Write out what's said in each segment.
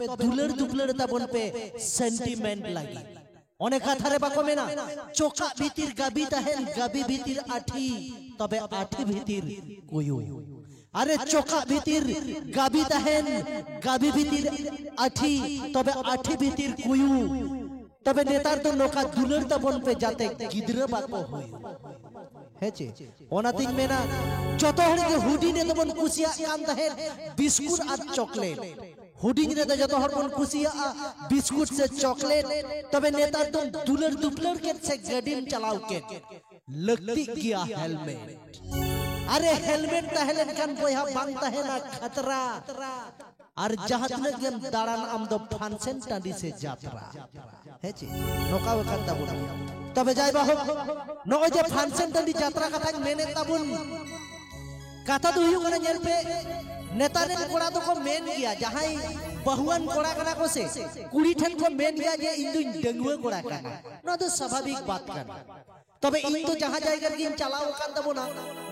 তবে দুলার দুলার তাবন pay sentiment লাগি অনেক কথারে বাকো মেনা চোকা ভিতির গাবি তাহেন গাবি ভিতির আঠি তবে আঠি ভিতির কুয়ু আরে চোকা ভিতির গাবি তাহেন গাবি ভিতির আঠি তবে আঠি ভিতির কুয়ু তবে নেতার তো নৌকা দুলার তাবন পে যাতে গিদরা বাকো হয় হেছে ওনাতিং মেনা যত হড়কে হুডি নে তবন কুসিয়া কান তাহেন বিস্কুট আর চকলেট हुडिंग ने तो जो हर मन खुशिया बिस्कुट से चॉकलेट तबे नेता तो दुलर दुपलर के से गडिन चलाओ के लगती गया हेलमेट अरे हेलमेट ता हेलन कान बोया बांगता है ना खतरा और जहां तक हम दाड़ान आम दो फांसन टांडी से यात्रा है जी नौका वकान ताबुन तबे जाय बाहो नो जे फांसन टांडी यात्रा कथा मेने ताबुन कथा तो हुई कने नेल पे नेता ने कोड़ा तो को मेन गया जहां बहुआन कोड़ा कना को से कुड़ी ठन को मेन गया जे इन दो डंगुआ कोड़ा कना ना तो स्वाभाविक बात कना तबे इन तो जहां जायगा गिन चलाओ कान तबो ना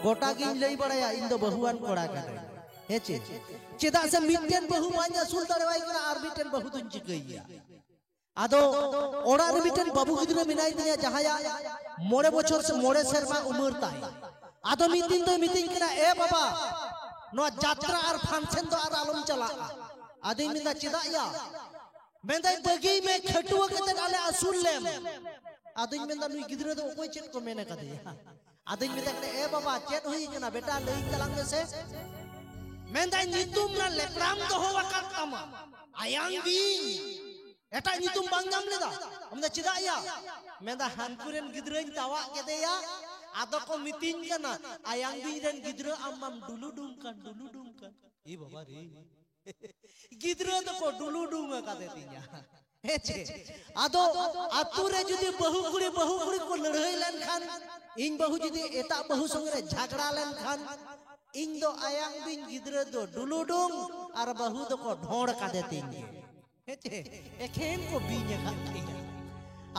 गोटा गिन लई बड़ाया इन दो बहुआन कोड़ा कना हेचे चेदा से मिटेन बहु मान्या सुल दड़वाई कना आर मिटेन बहु तुन चिकैया आदो ओड़ा रे मिटेन बाबू गिदरा मिनाई दिया जहां मोड़े बछर से मोड़े शर्मा उमर ताई आदो मिटिन तो मिटिन कना ए बाबा नो यात्रा और फंक्शन तो आर आलम चला आदि मिंदा चिदा या मेंदा बगी में खटुआ के डाले असूल लेम आदि मिंदा नुई गिदरे तो कोई चेत को मेने कदे आदि मिंदा ए बाबा चेत होई कना बेटा लई तलांग से मेंदा नितुम ना लेप्राम तो होवा कातमा आयांग बिन एटा नितुम बांगम लेदा हमदा चिदा या मेंदा हानपुरेन गिदरेन तावा केदे या आदो को मिटिन कना आयांग बिन गिदरे अम्मम दुलु दुम kan ई बाबा रे गिदरे तो को दुलु दुम का देतिया हेचे आदो आतु रे जदी बहु कुड़ी को लड़ाई लेन खान इन बहु जदी एता बहु संगे झगड़ा लेन खान इन दो आयांग बिन गिदरे दो दुलु दुम और बहु दो को ढोड़ का देतिया हेचे एखेन को बीने खातिया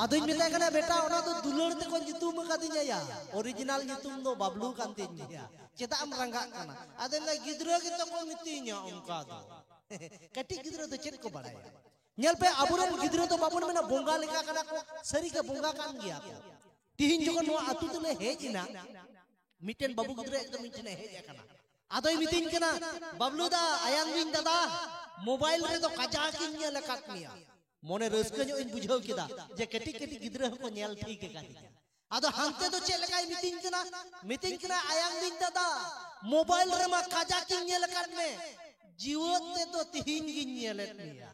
आदुन मिता कना बेटा ओना तो दुलर ते को जितुम कादिnya या ओरिजिनल जितुम दो बबलू कांतिnya या चेता am रंगा कना आदन ला गिदरा के तो को मितिnya उनका दो कटी गिदरा तो चेत को बड़ाया नेल पे अबुरन गिदरा तो बाबुन मेना बोंगा लेका कना को सरी के बोंगा कान गया तिहिन जको नो आतु तले हेजिना मिटेन बाबू गिदरा एकदम मिटने हेज कना आदोय मितिन कना बबलू दा आयांग बिन दादा मोबाइल रे तो काजा किnya लेकात मिया मोने रस्क जो इन बुझाव किदा जे कटी कटी गिदरा को नेल ठीक का दिया आदो हंते तो चे लगाई मीटिंग कना आयांग बिन दादा मोबाइल रे मा काजा किन नेल कर में जीवत ते तो तिहिन गिन नेलत निया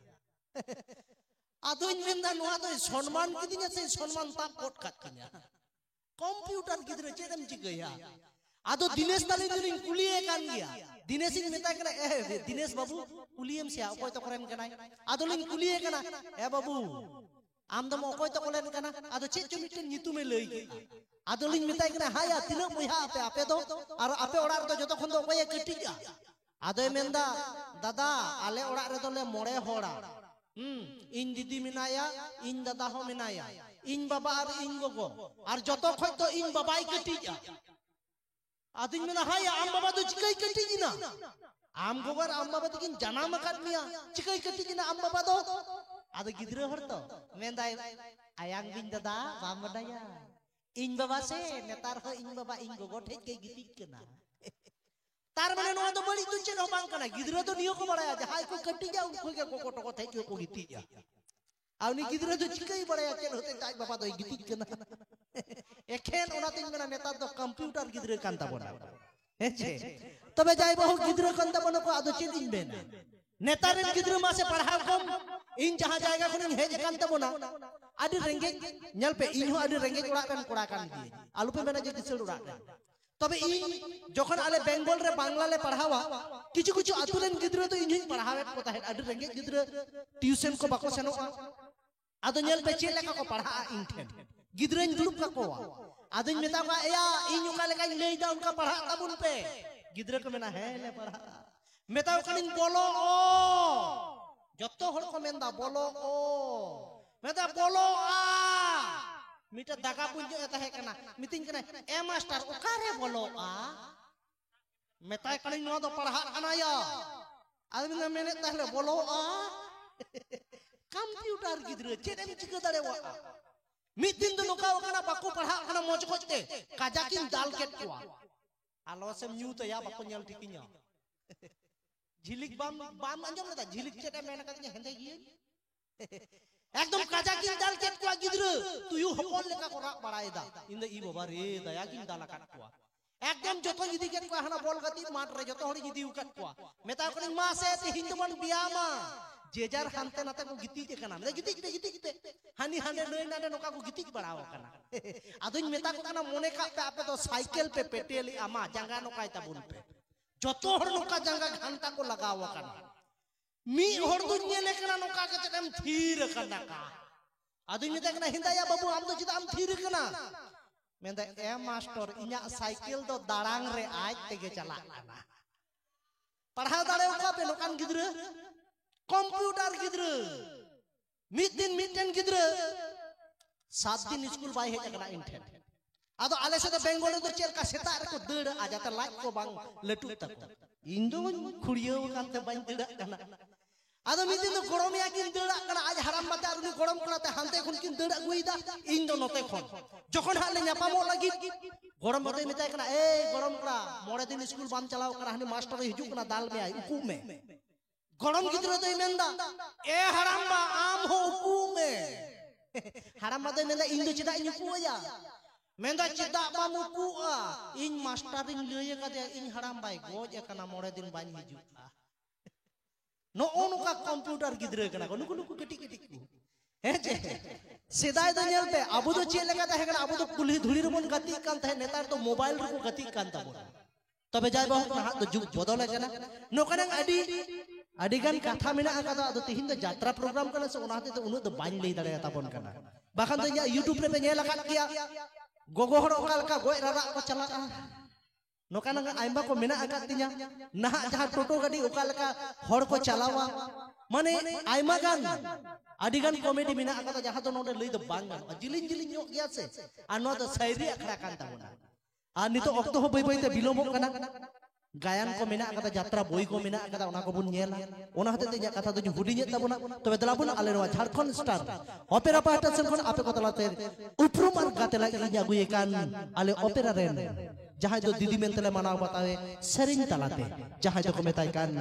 आदो इन मेंदा नोआ तो सम्मान किदिया से सम्मान ता कोट काट किया कंप्यूटर गिदरा चेदम चिकया आदो दिनेश ताले दुरिन कुलिए कान गया दिनेश इन मेता कना ए दिनेश बाबू कुलियम से अकोय तो करेन कना आदो लिन कुलिए कना ए बाबू आम दम अकोय तो कोलेन कना आदो चे च मिटन नितुमे लई आदो लिन मेता कना हाया तिना बया आपे दो और आपे ओड़ा रे तो जतो खन दो अकोय कटिया आदो मेंदा दादा आले ओड़ा रे तो ले मोड़े होड़ा इन दीदी मिनाया इन दादा हो मिनाया इन बाबा और इन गोगो और जतो खय तो इन बाबाई कटिया आदिन में हाय आम बाबा तो चिकई कटी जिना आम गोबर आम बाबा तो किन जनाम कर मिया चिकई कटी जिना आम बाबा तो आद गिदरे हर तो मेंदाय आयांग बिन दादा बाम बडाया इन बाबा से नेतार हो इन बाबा इन गोगो ठेक के गितिक केना तार माने नो तो बड़ी तुचे न बांग कना गिदरे तो नियो को बडाया जहाय को कटी जा उनको के गोगो टको ठेक के को गिति जा आवनी गिदरे तो चिकई बडाया चेन होते ताज बाबा तो गितिक केना एखेन ओना तिन मेना नेता तो कंप्यूटर गिदरे कांता बना हेचे तबे जाय बहु गिदरे कांता बना को आदो चेन इन बेना नेता रे गिदरे मा से पढ़ाव कम इन जहां जायगा खन हेज कांता बना आदि रेंगे नेल पे इन हो आदि रेंगे कोड़ा कान कोड़ा कान दिए आलू पे मेना जे किसड़ उड़ा तबे इन जखन आले बेंगल रे बांग्ला ले पढ़ावा किछु किछु आतुरेन गिदरे तो इन पढ़ावे को ताहे आदि रेंगे गिदरे ट्यूशन को बाको सेनो आदो नेल पे चे लेका को पढ़ा इन ठेन गिदरेन दुड़ुब का कोवा आदन मेता का या इन का लेका ले जा उनका पढ़ा तबुन पे गिदरे को मेना है ले पढ़ा मेता कनिन बोलो ओ जत्तो हर को मेंदा बोलो ओ मेता बोलो आ मिटा दागा पुंजो एता है कना मिटिंग कना ए मास्टर ओकारे बोलो आ मेता कनिन नो तो पढ़ा कना या आदमी ने मेने ताले बोलो आ ᱠᱚᱢᱯᱤᱭᱩᱴᱟᱨ ᱜᱤᱫᱽᱨᱟᱹ ᱪᱮᱫ ᱮᱢ ᱪᱤᱠᱟᱹ ᱫᱟᱲᱮᱭᱟᱜᱼᱟ ᱢᱤᱫ ᱫᱤᱱ ᱫᱚ ᱱᱚᱠᱟᱣ ᱠᱟᱱᱟ ᱵᱟᱠᱚ ᱯᱟᱲᱦᱟᱜ ᱠᱟᱱᱟ ᱢᱚᱡᱽ ᱠᱚᱡᱛᱮ ᱠᱟᱡᱟᱠᱤᱱ ᱫᱟᱞ ᱠᱮᱫ ᱠᱚᱣᱟ ᱟᱞᱚ ᱥᱮᱢ ᱧᱩᱛᱟᱭᱟ ᱵᱟᱠᱚ ᱧᱮᱞ ᱴᱷᱤᱠᱤᱧᱟ ঝিলিক বাম বাম আঞ্জম না ঝিলিক চেটা মেনা কাছে হেন্দে গিয়ে একদম কাজাকিন দাল কেট কোয়া গিদ্র তুইও হপল লেকা করা বাড়ায়দা ইন্দা ই বাবা রে দয়াকিন দালা কাট কোয়া একদম যত ইদি কেট কোয়া হানা বল গাতি মাঠ রে যত হড়ি ইদি উকাট কোয়া মেতা করিং মা সে তিহিন দমন বিয়ামা যে যার হানতে নাতে কো গিতি তে কানা মে গিতি হানি হানে লই নানে নকা কো গিতি বাড়াও কানা আদুন মেতা কো কানা মনে কাতে আপে তো সাইকেল পে পেটেলি আমা জাঙ্গা নকাই তাবুন পে যত হর নকা জাঙ্গা ঘন্টা কো লাগাও কানা মি হর দুন নেলে কানা নকা কাতে এম থির কানা কা আদুন মেতা কানা হিন্দায়া বাবু আম তো চিতা আম থির কানা মেন্দা এ মাস্টার ইনা সাইকেল দো দাঁড়াং রে আজ তেগে চালা কানা पढ़ा दाड़े का पे लोकान गिद्र कंप्यूटर गिद्र मिट दिन गिद्र 7 दिन स्कूल बाय हे जगना इंठेन आदो आले से बेंगल दो चेल का सेता रे को दड़ आ जाता लाज को बांग लटू तक इंदो खुड़ियो कानते बाñ दड़ा कना आदो मिट दिन गरमिया किन दड़ा कना आज हराम माते आरु गरम कनाते हानते खुन किन दड़ अगुइदा इन दो नते खन जखन हाले न्यापामो लागि गरम बदे मिताय कना ए गरम करा मोड़े दिन स्कूल बाम चलाओ कना हनी मास्टर हिजु कना दाल में आई उकू में गरम गिद्रो दई मेंदा ए हराम बा आम हो उकू में हराम बदे मेंदा इन दो चिदा इन कुया मेंदा चिदा बा मुकुआ इन मास्टर इन लय कदे इन हराम बाई गोज कना मोड़े दिन बाñ हिजु नो ओनुका कंप्यूटर गिद्रो कना नुकु नुकु कटी कटी को हेजे सेदाय दो नेल पे अबु दो चेल लगा था अबु दो कुली धुली रे बन गति कान था नेतार तो मोबाइल रे गति कान ता बोन तबे जाय बहु ना तो जुग बदल है नोकन अडी गान कथा मेना आका तो तिहिन दो यात्रा प्रोग्राम कना से ओनाते तो उनु दो बाñ लई दाड़े ता बोन कना बाखान तो यूट्यूब रे पे नेल लगा किया गोगो हर ओका लका गोय रारा को चला नोकान आइमा को मेना आका तिया ना जहां टोटो गाड़ी ओका लका हर को चलावा माने आइमा गान आदि गान कॉमेडी मेना आका जहां तो नोडे लई दो बांग जिलिन जिलिन ᱧᱚᱜ गया से आ नो दो साइरी अखड़ा कान ताबोना आ नितो ऑक्टो हो बई बई ते बिलोमो कना गायन को मेना आका यात्रा बोई को मेना आका ओना को बुन नेला ओना हते ते कथा दो हुडिᱧ ताबोना तबे दलाबुन आले नवा झारखंड स्टार ऑपेरा पार्टा सेन खन आपे को तलाते उपरुम आर गातेला इᱧ अगुए कान आले ऑपेरा रेन जहां जो दीदी मेनतले मानाव बतावे सेरिन तलाते जहां जो को मेताय कान